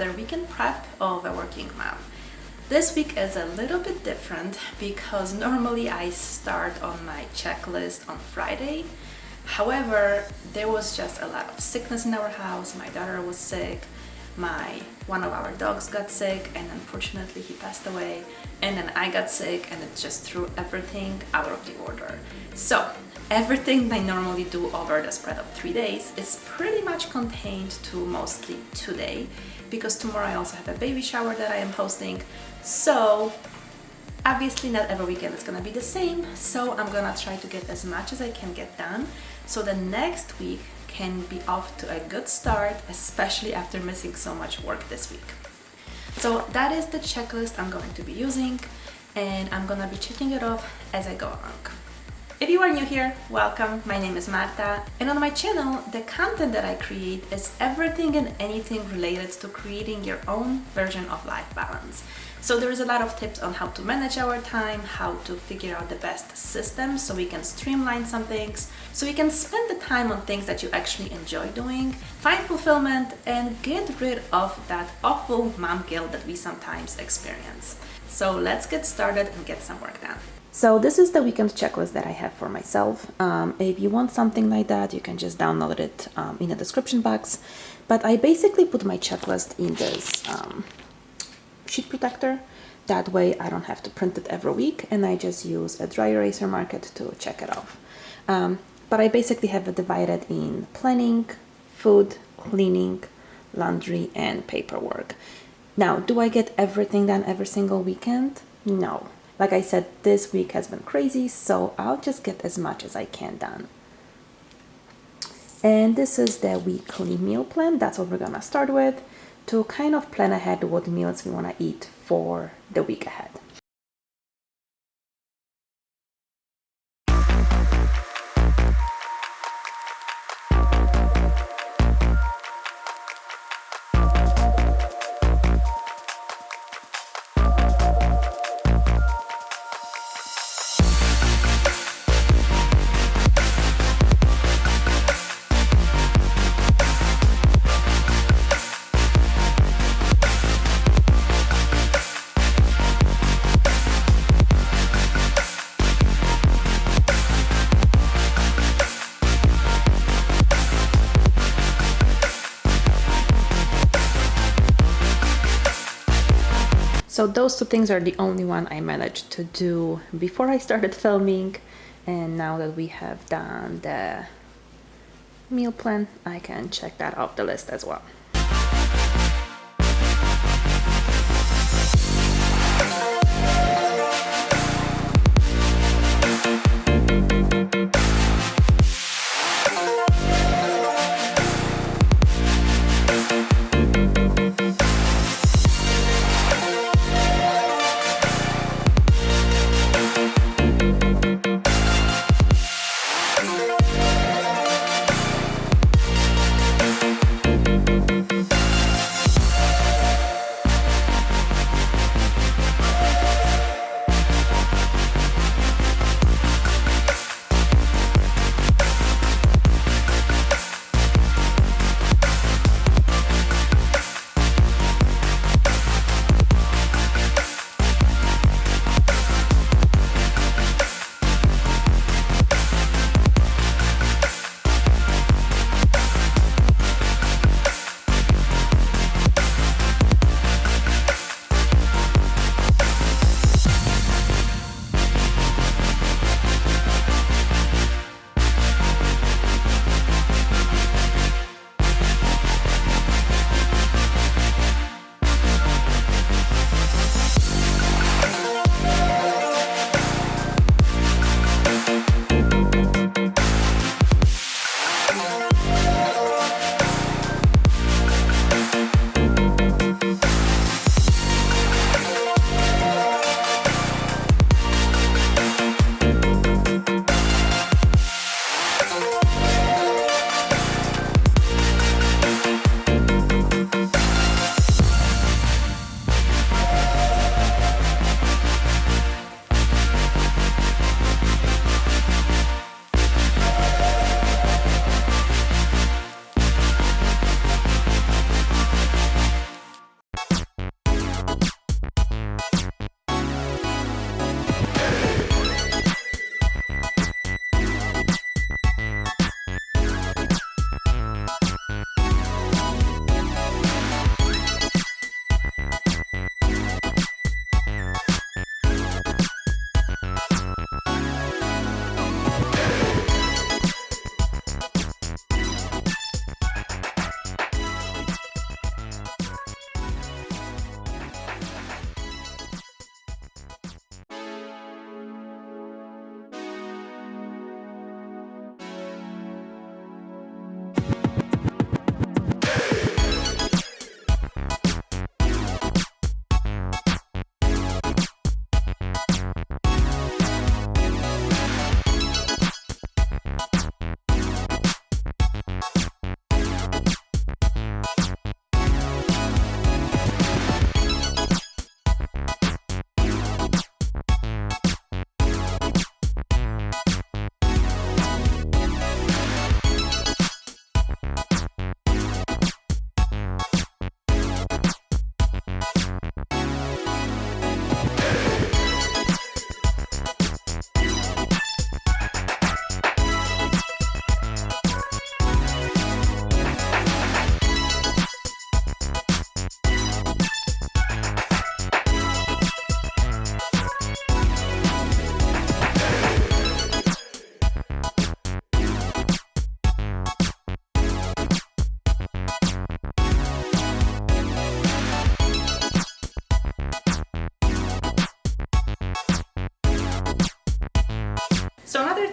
another weekend prep of a working mom. This week is a little bit different because normally I start on my checklist on Friday. However, there was just a lot of sickness in our house. My daughter was sick, one of our dogs got sick, and unfortunately he passed away, and then I got sick, and it just threw everything out of the order. So everything I normally do over the spread of 3 days is pretty much contained to mostly today, because tomorrow I also have a baby shower that I am hosting. So obviously not every weekend is gonna be the same, so I'm gonna try to get as much as I can get done so the next week can be off to a good start, especially after missing so much work this week. So that is the checklist I'm going to be using, and I'm gonna be checking it off as I go along. If you are new here, welcome. My name is Marta, and on my channel, the content that I create is everything and anything related to creating your own version of life balance. So there is a lot of tips on how to manage our time, how to figure out the best system so we can streamline some things, so we can spend the time on things that you actually enjoy doing, find fulfillment, and get rid of that awful mom guilt that we sometimes experience. So let's get started and get some work done. So this is the weekend checklist that I have for myself. If you want something like that, you can just download it in the description box. But I basically put my checklist in this sheet protector. That way I don't have to print it every week, and I just use a dry eraser marker to check it off. But I basically have it divided in planning, food, cleaning, laundry, and paperwork. Now, do I get everything done every single weekend? No. Like I said, this week has been crazy, so I'll just get as much as I can done. And this is the weekly meal plan. That's what we're gonna start with, to kind of plan ahead what meals we wanna eat for the week ahead. So those two things are the only one I managed to do before I started filming, and now that we have done the meal plan, I can check that off the list as well.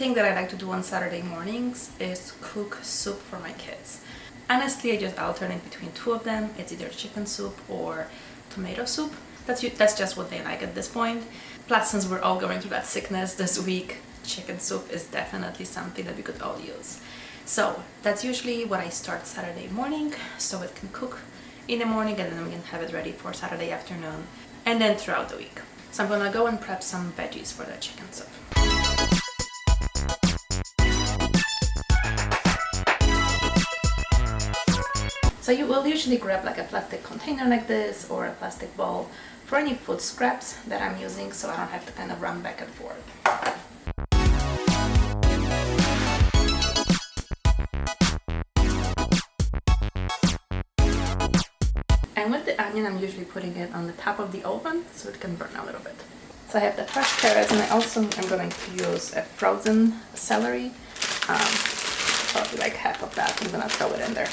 thing that I like to do on Saturday mornings is cook soup for my kids. Honestly, I just alternate between two of them. It's either chicken soup or tomato soup. That's just what they like at this point. Plus, since we're all going through that sickness this week, chicken soup is definitely something that we could all use. So that's usually what I start Saturday morning, so it can cook in the morning and then we can have it ready for Saturday afternoon and then throughout the week. So I'm gonna go and prep some veggies for the chicken soup. So you will usually grab like a plastic container like this or a plastic bowl for any food scraps that I'm using, so I don't have to kind of run back and forth. And with the onion, I'm usually putting it on the top of the oven so it can burn a little bit. So I have the fresh carrots, and I also am going to use a frozen celery. Probably like half of that. I'm gonna throw it in there.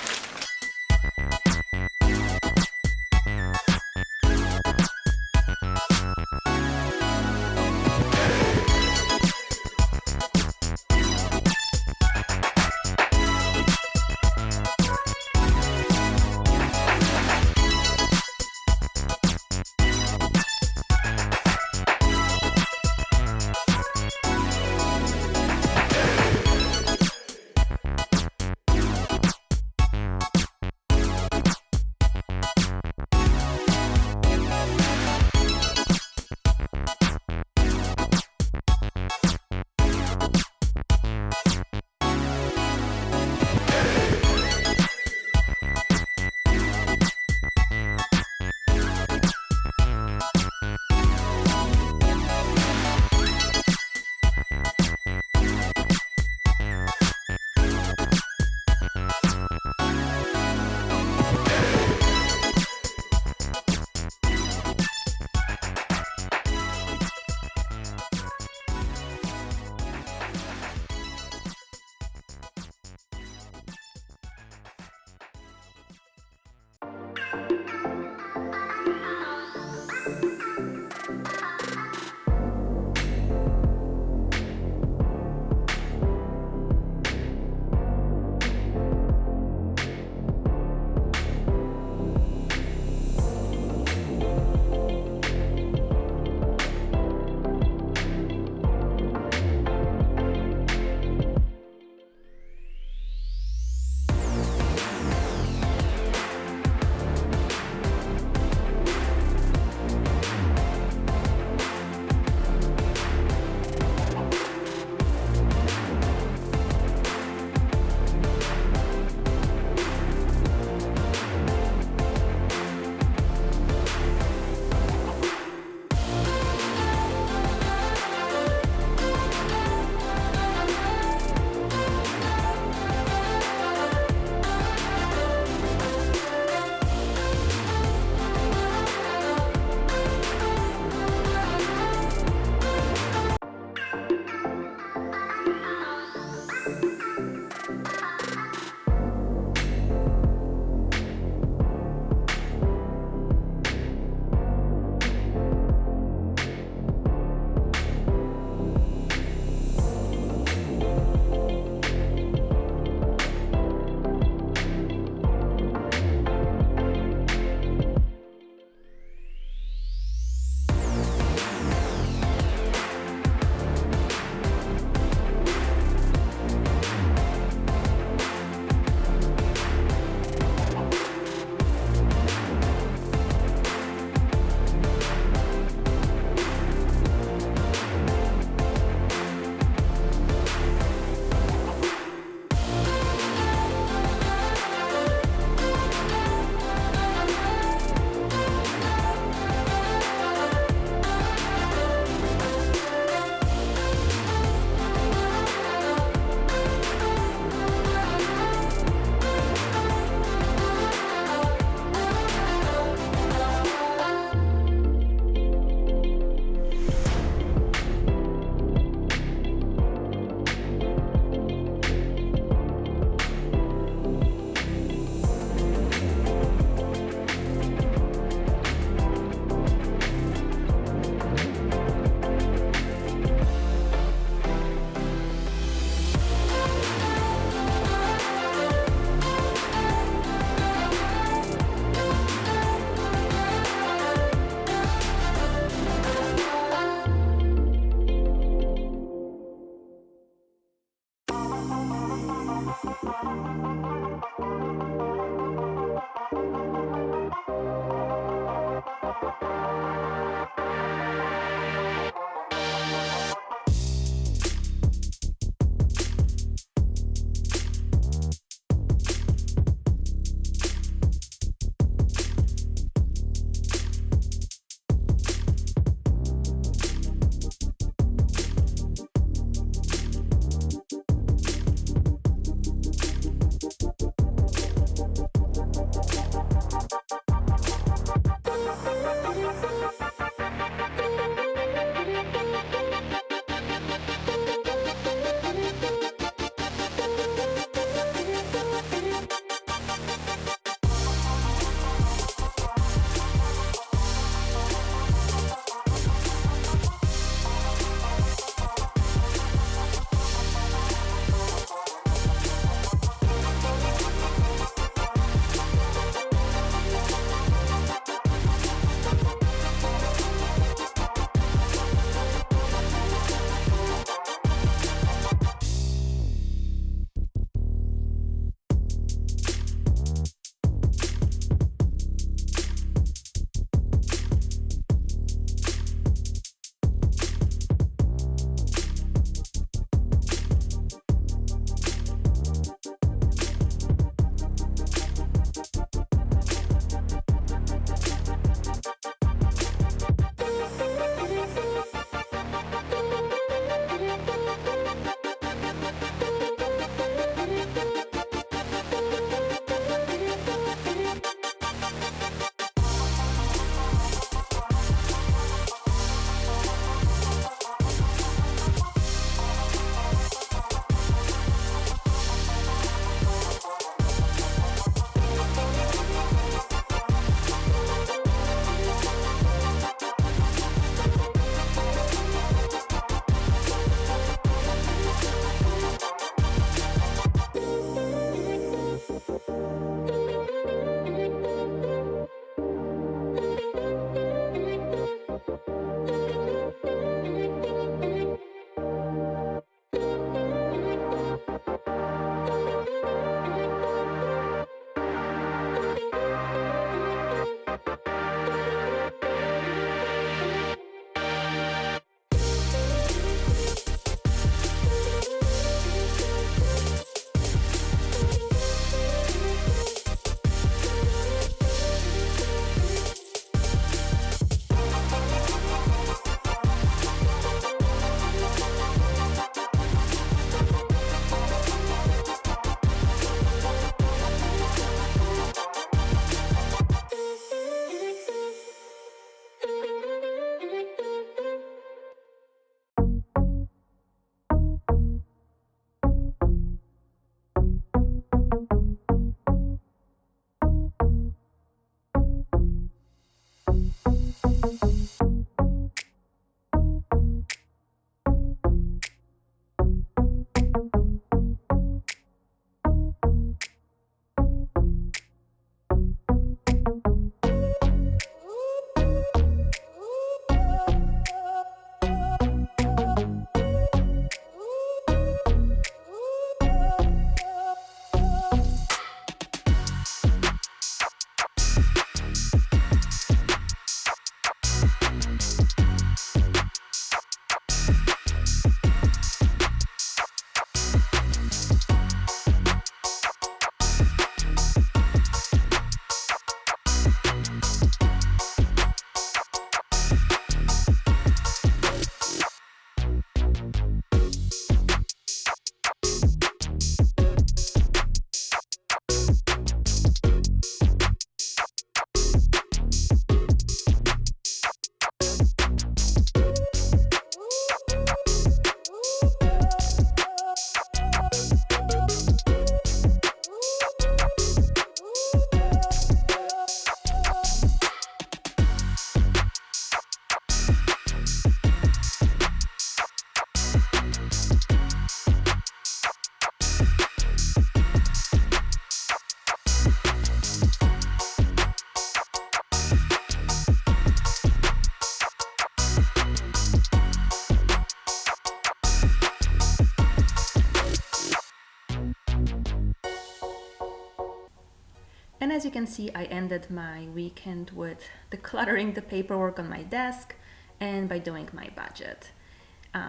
as you can see, I ended my weekend with decluttering the paperwork on my desk and by doing my budget.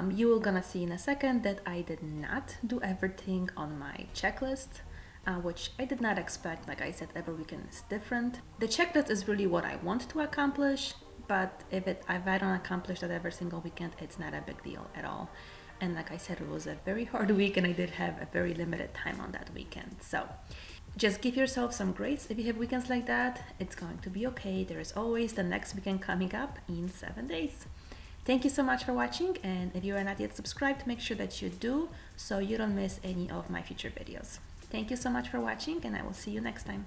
You will gonna see in a second that I did not do everything on my checklist, which I did not expect. Like I said, every weekend is different. The checklist is really what I want to accomplish, but if I don't accomplish that every single weekend, it's not a big deal at all. And like I said, it was a very hard week and I did have a very limited time on that weekend. So just give yourself some grace. If you have weekends like that, it's going to be okay. There is always the next weekend coming up in 7 days. Thank you so much for watching, and if you are not yet subscribed, make sure that you do so you don't miss any of my future videos. Thank you so much for watching, and I will see you next time.